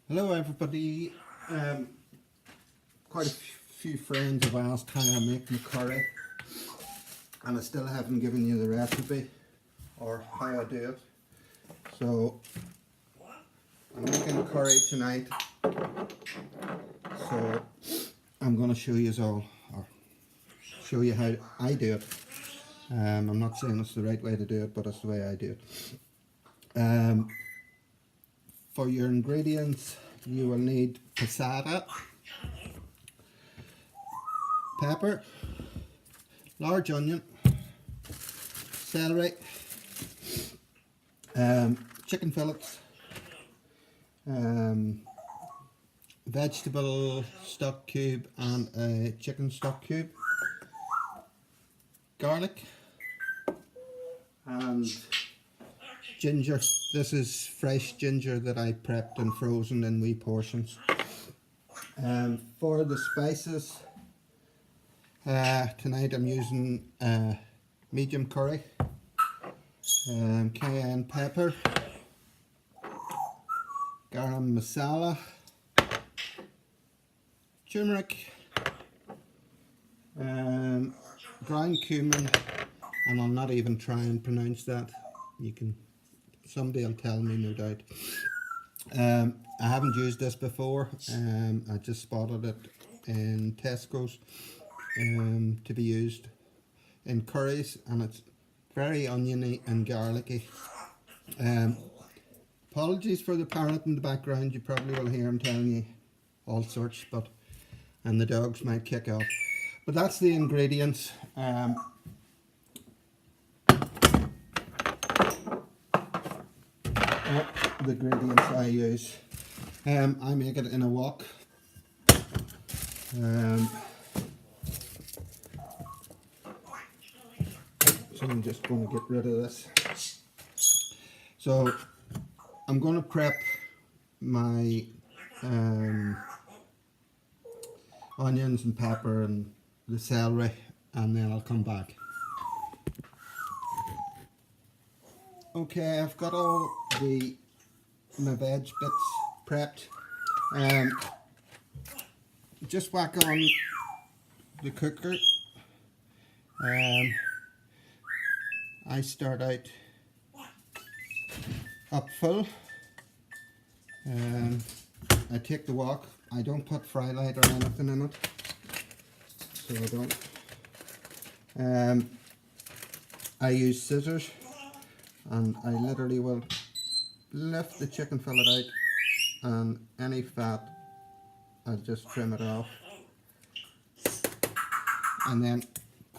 Hello everybody. Quite a few friends have asked how I make my curry, and I still haven't given you the recipe or how I do it. So I'm making curry tonight, so I'm going to show you all, or show you how I do it. I'm not saying it's the right way to do it, but it's the way I do it. For your ingredients, you will need passata, pepper, large onion, celery, chicken fillets, vegetable stock cube and a chicken stock cube, garlic, and ginger. This is fresh ginger that I prepped and frozen in wee portions. For the spices, tonight I'm using medium curry, cayenne pepper, garam masala, turmeric, ground cumin, and I'll not even try and pronounce that. Somebody will tell me, no doubt. I haven't used this before. I just spotted it in Tesco's to be used in curries, and it's very oniony and garlicky. Apologies for the parrot in the background. You probably will hear him telling you all sorts, and the dogs might kick off. But that's the ingredients. The ingredients I use. I make it in a wok. So I'm just going to get rid of this. So I'm going to prep my onions and pepper and the celery, and then I'll come back. Okay, I've got all my veg bits prepped. Just whack on the cooker. I start out up full. I take the wok. I don't put fry light or anything in it, so I don't. I use scissors, and I literally will lift the chicken fillet out, and any fat I'll just trim it off, and then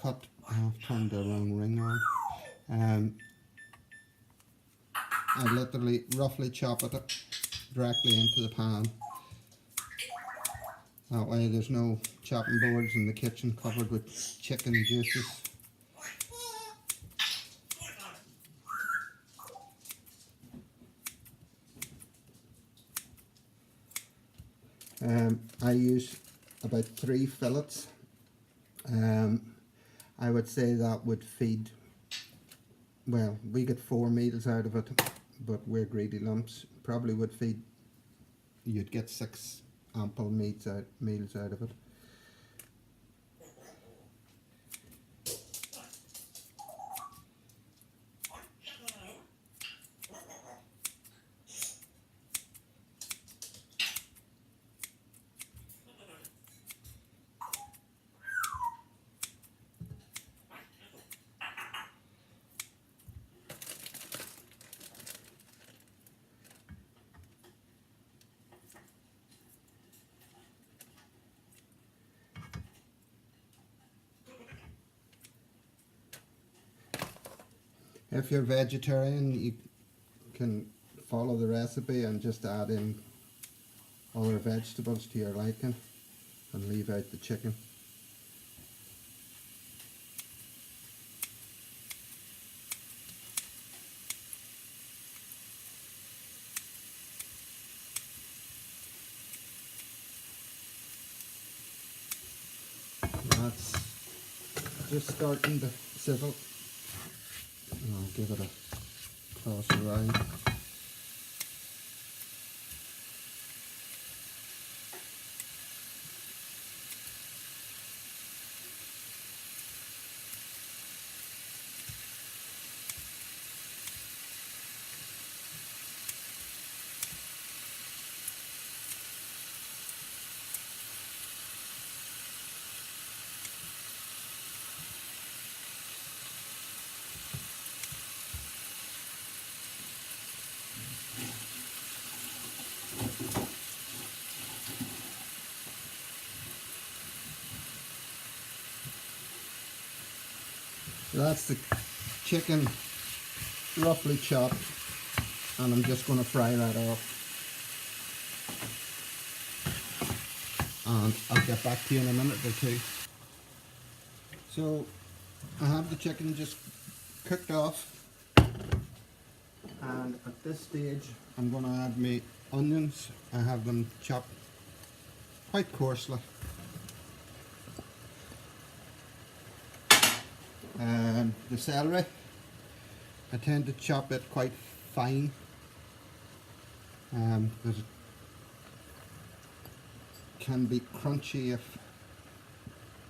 cut. I've turned the wrong ring on. I literally roughly chop it directly into the pan. That way there's no chopping boards in the kitchen covered with chicken juices. I use about 3 fillets. I would say that would feed, well, we get 4 meals out of it, but we're greedy lumps. Probably would feed, you'd get 6 ample meals out of it. If you're vegetarian, you can follow the recipe and just add in other vegetables to your liking and leave out the chicken. That's just starting to sizzle. And I'll give it a toss around. So that's the chicken roughly chopped, and I'm just going to fry that off. And I'll get back to you in a minute or two. So I have the chicken just cooked off, and at this stage I'm going to add my onions. I have them chopped quite coarsely. The celery, I tend to chop it quite fine because it can be crunchy if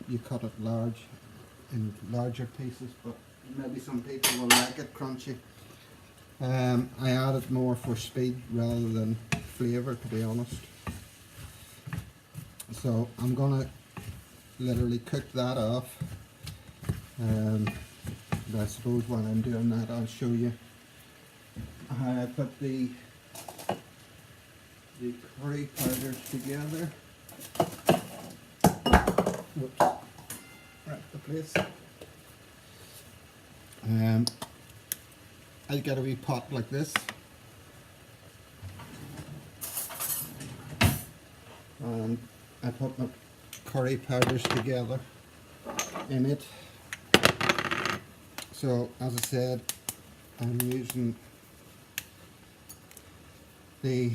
you cut it large in larger pieces, but maybe some people will like it crunchy. I add it more for speed rather than flavour, to be honest. So I'm gonna literally cook that off. But I suppose while I'm doing that, I'll show you how I put the curry powders together. Whoops, right the place. I get a wee pot like this, and I put my curry powders together in it. So as I said, I'm using the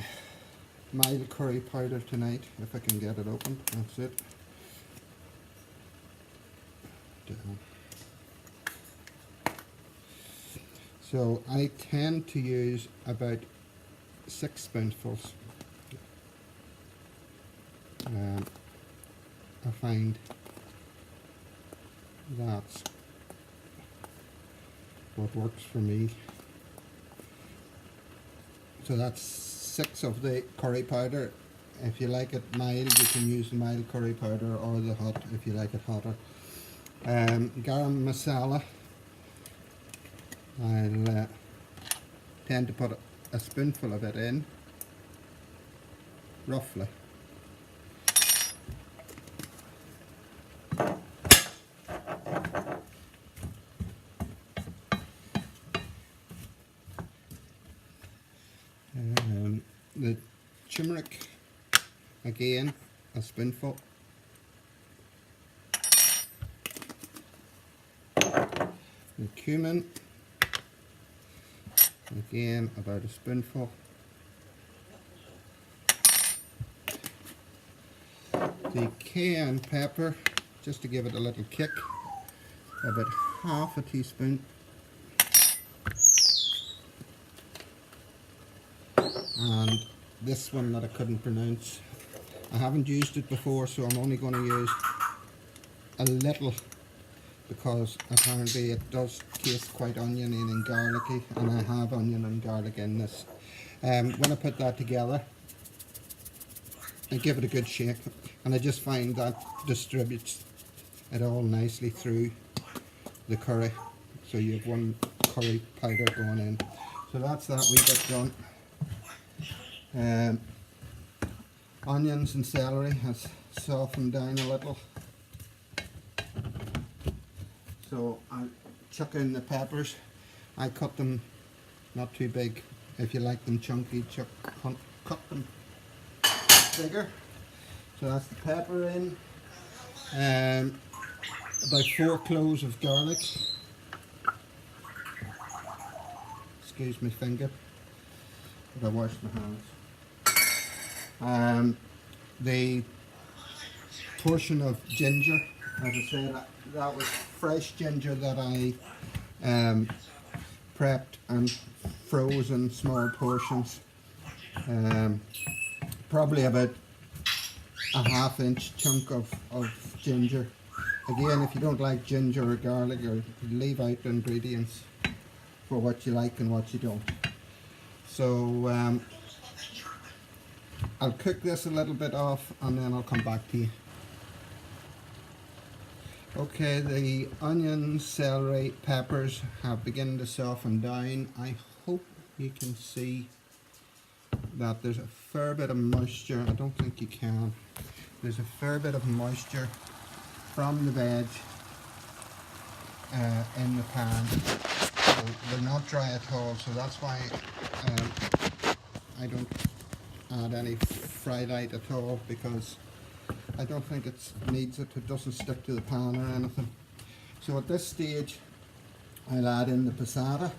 mild curry powder tonight, if I can get it open. That's it. Down. So I tend to use about 6 spoonfuls. I find that's what works for me. So that's 6 of the curry powder. If you like it mild, you can use the mild curry powder, or the hot if you like it hotter. Garam masala, I'll tend to put a spoonful of it in, roughly. The turmeric, again, a spoonful. The cumin, again, about a spoonful. The cayenne pepper, just to give it a little kick, about half a teaspoon. And this one that I couldn't pronounce, I haven't used it before, so I'm only going to use a little, because apparently it does taste quite oniony and garlicky, and I have onion and garlic in this. When I put that together, I give it a good shake, and I just find that distributes it all nicely through the curry, so you have one curry powder going in. So that's that wee bit done. Onions and celery has softened down a little, so I'll chuck in the peppers. I cut them not too big. If you like them chunky, cut them bigger. So that's the pepper in. About 4 cloves of garlic. Excuse my finger, but I washed my hands. The portion of ginger, as I said, that was fresh ginger that I prepped and froze in small portions. Probably about a ½ inch chunk of ginger. Again, if you don't like ginger or garlic, or leave out the ingredients for what you like and what you don't. So I'll cook this a little bit off, and then I'll come back to you. Okay, the onions, celery, peppers have begun to soften down. I hope you can see that there's a fair bit of moisture. I don't think you can. There's a fair bit of moisture from the veg in the pan. They're not dry at all, so that's why I don't add any fry light at all, because I don't think it needs it. It doesn't stick to the pan or anything. So at this stage I'll add in the passata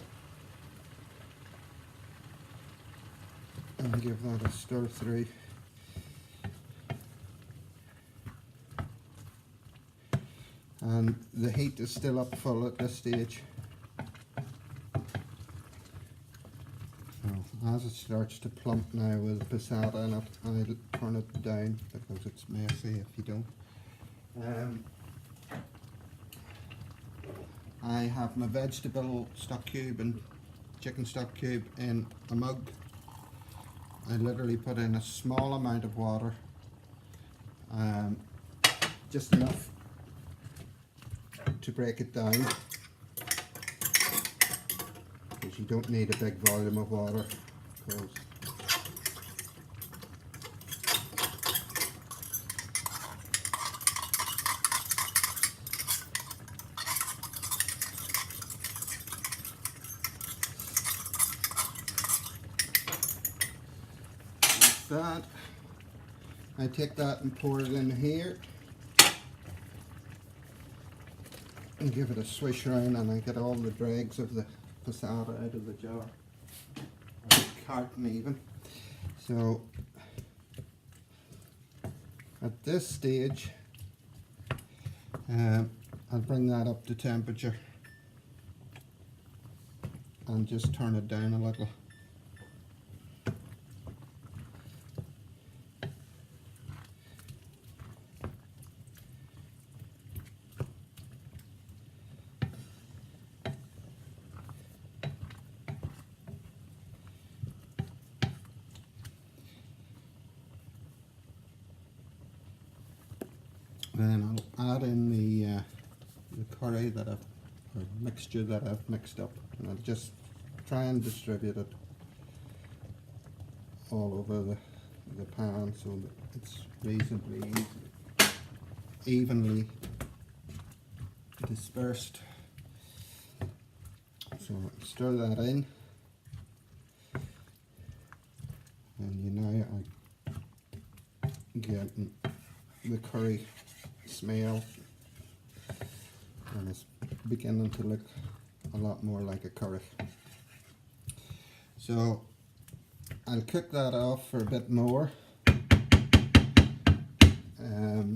and give that a stir through. And the heat is still up full at this stage. So as it starts to plump now with passata in it, I'll turn it down because it's messy if you don't. I have my vegetable stock cube and chicken stock cube in a mug. I literally put in a small amount of water, just enough to break it down, because you don't need a big volume of water. That I take that and pour it in here and give it a swish around, and I get all the dregs of the passata out of the jar, or the carton even. So at this stage I'll bring that up to temperature and just turn it down a little. Then I'll add in the curry that or mixture that I've mixed up, and I'll just try and distribute it all over the pan so that it's reasonably evenly dispersed. So stir that in, and you know I get the curry smell, and it's beginning to look a lot more like a curry. So I'll cook that off for a bit more. I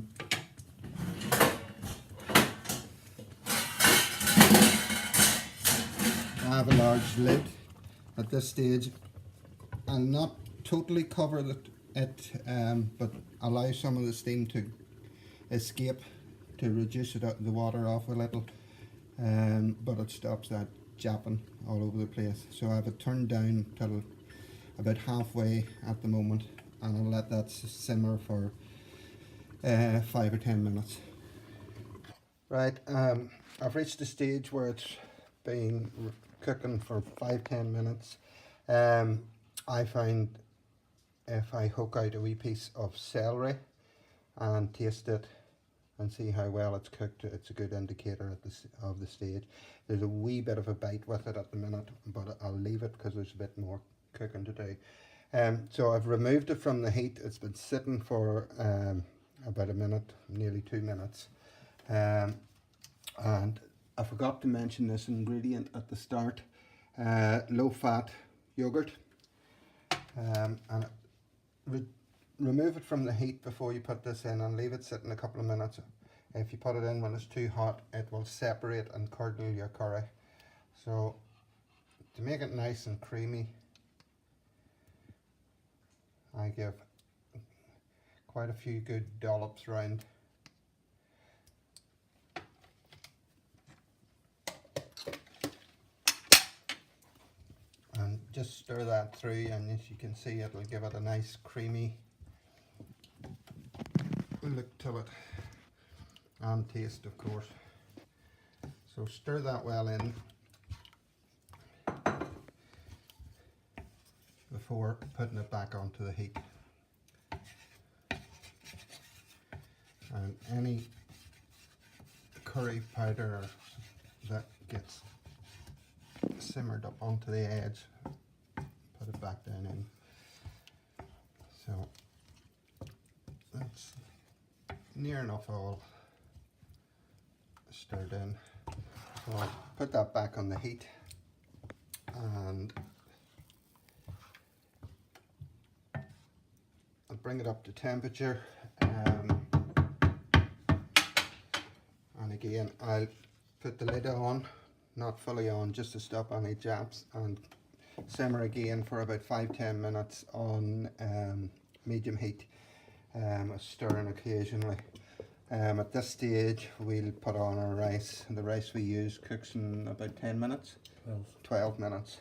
have a large lid at this stage. I'll not totally cover it, but allow some of the steam to escape to reduce the water off a little, but it stops that japping all over the place. So I have it turned down till about halfway at the moment, and I'll let that simmer for 5 or 10 minutes. Right, I've reached the stage where it's been cooking for 5-10 minutes. I find if I hook out a wee piece of celery and taste it and see how well it's cooked, it's a good indicator of the stage. There's a wee bit of a bite with it at the minute, but I'll leave it because there's a bit more cooking to do. So I've removed it from the heat. It's been sitting for about a minute, nearly 2 minutes. And I forgot to mention this ingredient at the start, low fat yogurt. Remove it from the heat before you put this in and leave it sitting a couple of minutes. If you put it in when it's too hot, it will separate and curdle your curry. So to make it nice and creamy, I give quite a few good dollops round. And just stir that through, and as you can see, it'll give it a nice creamy look to it, and taste of course. So stir that well in before putting it back onto the heat. And any curry powder or that gets simmered up onto the edge, put it back down in. So that's near enough all stirred in. So I'll put that back on the heat, and I'll bring it up to temperature, and again I'll put the lid on, not fully on, just to stop any japs, and simmer again for about 5-10 minutes on medium heat, stirring occasionally. At this stage we'll put on our rice, and the rice we use cooks in about 10 minutes, 12 minutes.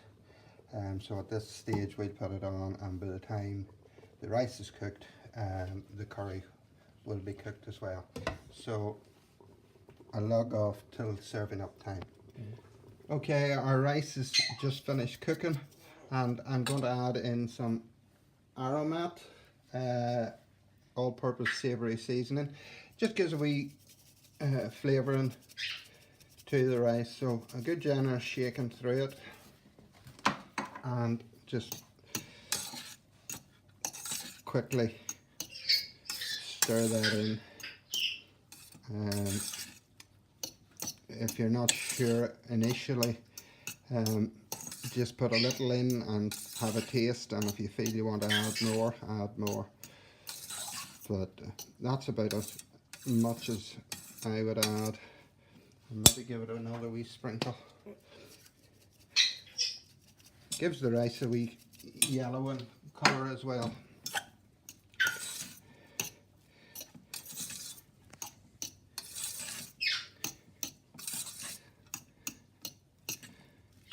So at this stage we'll put it on, and by the time the rice is cooked, the curry will be cooked as well. So I'll log off till serving up time. Okay, our rice is just finished cooking, and I'm going to add in some aromat, all-purpose savoury seasoning. Just gives a wee flavouring to the rice. So a good generous shaking through it, and just quickly stir that in. If you're not sure initially, just put a little in and have a taste, and if you feel you want to add more, add more. But that's about as much as I would add. And maybe give it another wee sprinkle. Gives the rice a wee yellow in colour as well.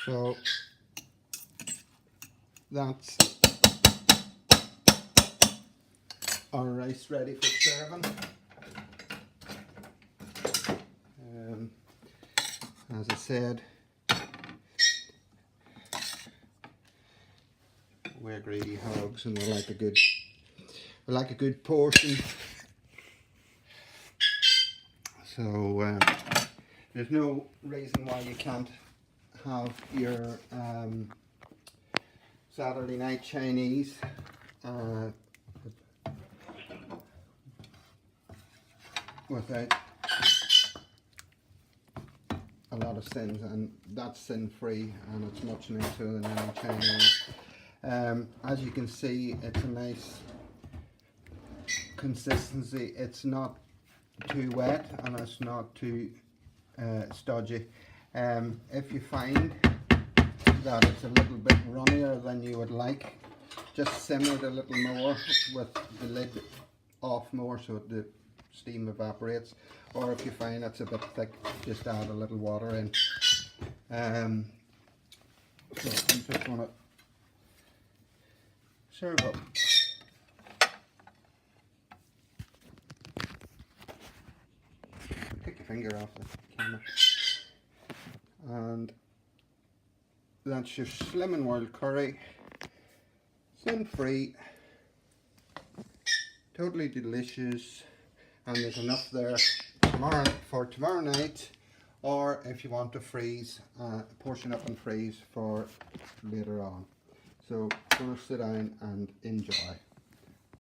So that's our rice ready for serving. As I said, we're greedy hogs, and we like a good portion. So there's no reason why you can't have your Saturday night Chinese without a lot of sins, and that's sin free, and it's much nicer than any Chinese. As you can see, it's a nice consistency. It's not too wet, and it's not too stodgy. If you find that it's a little bit runnier than you would like, just simmer it a little more with the lid off more so the steam evaporates. Or if you find it's a bit thick, just add a little water in. So I'm just going to serve up. Take your finger off the camera. And that's your Slimming World curry, sin free, totally delicious, and there's enough there for tomorrow night, or if you want to freeze, portion up and freeze for later on. So go sit down and enjoy.